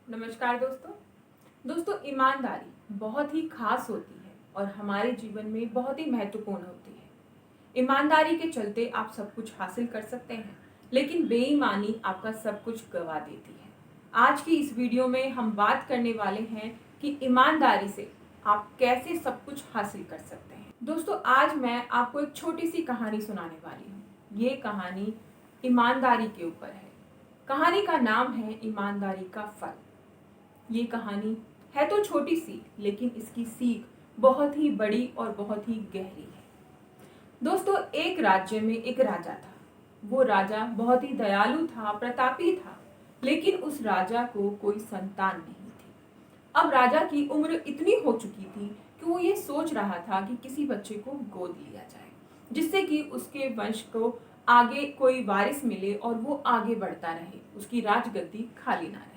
नमस्कार दोस्तों ईमानदारी बहुत ही खास होती है और हमारे जीवन में बहुत ही महत्वपूर्ण होती है। ईमानदारी के चलते आप सब कुछ हासिल कर सकते हैं, लेकिन बेईमानी आपका सब कुछ गवा देती है। आज की इस वीडियो में हम बात करने वाले हैं कि ईमानदारी से आप कैसे सब कुछ हासिल कर सकते हैं। दोस्तों, आज मैं आपको एक छोटी सी कहानी सुनाने वाली हूँ। ये कहानी ईमानदारी के ऊपर है। कहानी का नाम है ईमानदारी का फल। ये कहानी है तो छोटी सी, लेकिन इसकी सीख बहुत ही बड़ी और बहुत ही गहरी है। दोस्तों, एक राज्य में एक राजा था। वो राजा बहुत ही दयालु था, प्रतापी था, लेकिन उस राजा को कोई संतान नहीं थी। अब राजा की उम्र इतनी हो चुकी थी कि वो ये सोच रहा था कि किसी बच्चे को गोद लिया जाए, जिससे कि उसके वंश को आगे कोई वारिस मिले और वो आगे बढ़ता रहे, उसकी राजगद्दी खाली ना रहे।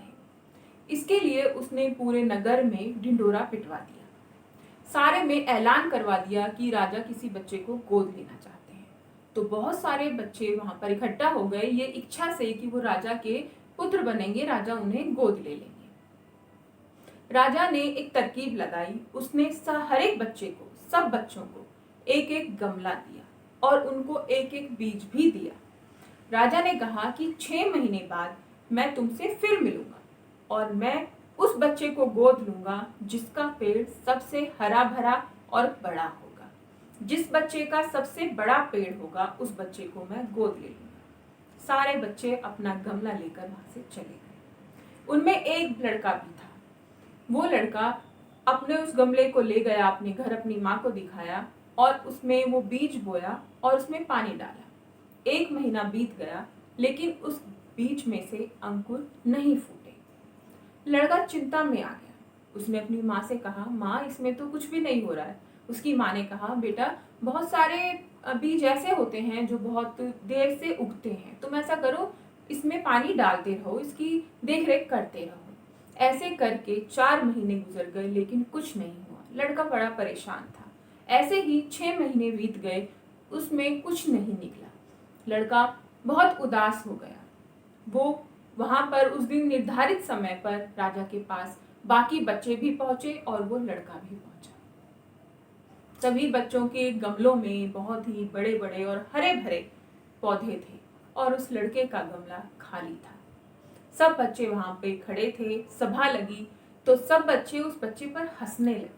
इसके लिए उसने पूरे नगर में ढिंढोरा पिटवा दिया, सारे में ऐलान करवा दिया कि राजा किसी बच्चे को गोद लेना चाहते हैं। तो बहुत सारे बच्चे वहां पर इकट्ठा हो गए, ये इच्छा से कि वो राजा के पुत्र बनेंगे, राजा उन्हें गोद ले लेंगे। राजा ने एक तरकीब लगाई। उसने हर एक बच्चे को, सब बच्चों को एक एक गमला दिया और उनको एक एक बीज भी दिया। राजा ने कहा कि 6 महीने बाद मैं तुमसे फिर मिलूंगा और मैं उस बच्चे को गोद लूंगा जिसका पेड़ सबसे हरा भरा और बड़ा होगा। जिस बच्चे का सबसे बड़ा पेड़ होगा उस बच्चे को मैं गोद ले लूंगा। सारे बच्चे अपना गमला लेकर वहां से चले गए। उनमें एक लड़का भी था। वो लड़का अपने उस गमले को ले गया अपने घर, अपनी माँ को दिखाया और उसमें वो बीज बोया और उसमें पानी डाला। 1 महीना बीत गया, लेकिन उस बीज में से अंकुर नहीं फूटे। लड़का चिंता में आ गया। उसने अपनी माँ से कहा, माँ इसमें तो कुछ भी नहीं हो रहा है। उसकी माँ ने कहा, बेटा बहुत सारे बीज ऐसे होते हैं जो बहुत देर से उगते हैं, तुम ऐसा करो इसमें पानी डालते रहो, इसकी देख रेख करते रहो। ऐसे करके 4 महीने गुजर गए, लेकिन कुछ नहीं हुआ। लड़का बड़ा परेशान था। ऐसे ही 6 महीने बीत गए, उसमें कुछ नहीं निकला। लड़का बहुत उदास हो गया। वो वहां पर उस दिन निर्धारित समय पर राजा के पास बाकी बच्चे भी पहुंचे और वो लड़का भी पहुंचा। सभी बच्चों के गमलों में बहुत ही बड़े बड़े और हरे भरे पौधे थे और उस लड़के का गमला खाली था। सब बच्चे वहां पे खड़े थे, सभा लगी तो सब बच्चे उस बच्चे पर हंसने लगे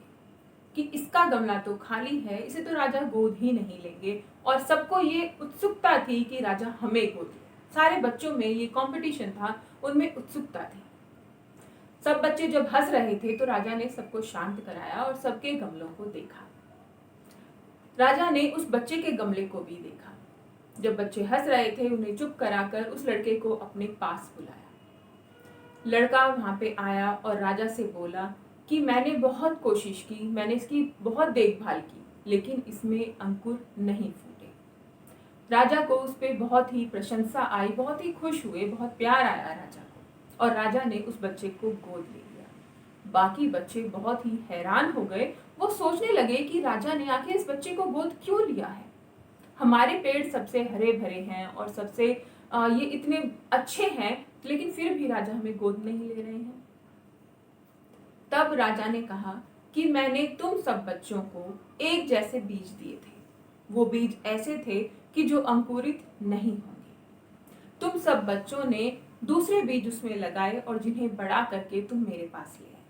कि इसका गमला तो खाली है, इसे तो राजा गोद ही नहीं लेंगे। और सबको ये उत्सुकता थी कि राजा हमें गोद ले। सारे बच्चों में ये कंपटीशन था, उनमें उत्सुकता थी। सब बच्चे जब हंस रहे थे तो राजा ने सबको शांत कराया और सबके गमलों को देखा। राजा ने उस बच्चे के गमले को भी देखा। जब बच्चे हंस रहे थे, उन्हें चुप कराकर उस लड़के को अपने पास बुलाया। लड़का वहां पे आया और राजा से बोला कि मैंने बहुत कोशिश की, मैंने इसकी बहुत देखभाल की, लेकिन इसमें अंकुर नहीं फूटे। राजा को उस पर बहुत ही प्रशंसा आई, बहुत ही खुश हुए, बहुत प्यार आया राजा को, और राजा ने उस बच्चे को गोद ले लिया। बाकी बच्चे बहुत ही हैरान हो गए। वो सोचने लगे कि राजा ने आखिर इस बच्चे को गोद क्यों लिया है। हमारे पेड़ सबसे हरे भरे हैं और सबसे ये इतने अच्छे हैं, लेकिन फिर भी राजा हमें गोद नहीं ले रहे हैं। तब राजा ने कहा कि मैंने तुम सब बच्चों को एक जैसे बीज दिए थे। वो बीज ऐसे थे कि जो अंकुरित नहीं होंगे। तुम सब बच्चों ने दूसरे बीज उसमें लगाए और जिन्हें बड़ा करके तुम मेरे पास ले आए।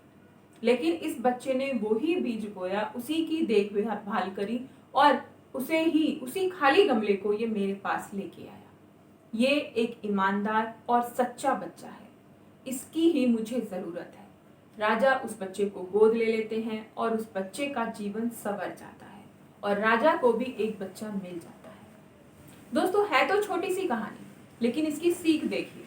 लेकिन इस बच्चे ने वो ही बीज बोया, उसी की देखभाल करी और उसी खाली गमले को ये मेरे पास लेके आया। ये एक ईमानदार और सच्चा बच्चा है, इसकी ही मुझे जरूरत है। राजा उस बच्चे को गोद ले लेते हैं और उस बच्चे का जीवन संवर जाता है और राजा को भी एक बच्चा मिल जाता है। दोस्तों, है तो छोटी सी कहानी, लेकिन इसकी सीख देखिए।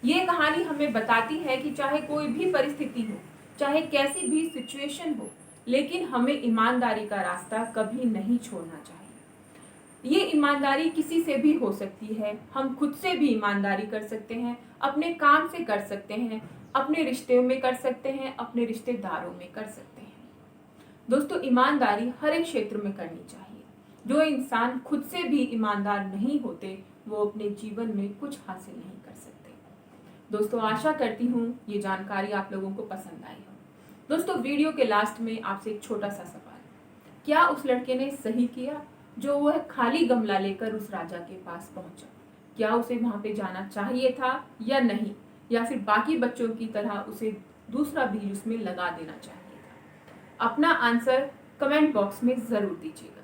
ये कहानी हमें बताती है कि चाहे कोई भी परिस्थिति हो, चाहे कैसी भी सिचुएशन हो, लेकिन हमें ईमानदारी का रास्ता कभी नहीं छोड़ना चाहिए। ये ईमानदारी किसी से भी हो सकती है। हम खुद से भी ईमानदारी कर सकते हैं, अपने काम से कर सकते हैं, अपने रिश्ते में कर सकते हैं, अपने रिश्तेदारों में कर सकते हैं। दोस्तों, ईमानदारी हर एक क्षेत्र में करनी चाहिए। जो इंसान खुद से भी ईमानदार नहीं होते, वो अपने जीवन में कुछ हासिल नहीं कर सकते। दोस्तों आशा करती हूँ ये जानकारी आप लोगों को पसंद आई हो। दोस्तों वीडियो के लास्ट में आपसे एक छोटा सा सवाल, क्या उस लड़के ने सही किया जो वह खाली गमला लेकर उस राजा के पास पहुंचा? क्या उसे वहां पे जाना चाहिए था या नहीं, या फिर बाकी बच्चों की तरह उसे दूसरा बीज उसमें लगा देना चाहिए था? अपना आंसर कमेंट बॉक्स में जरूर दीजिएगा।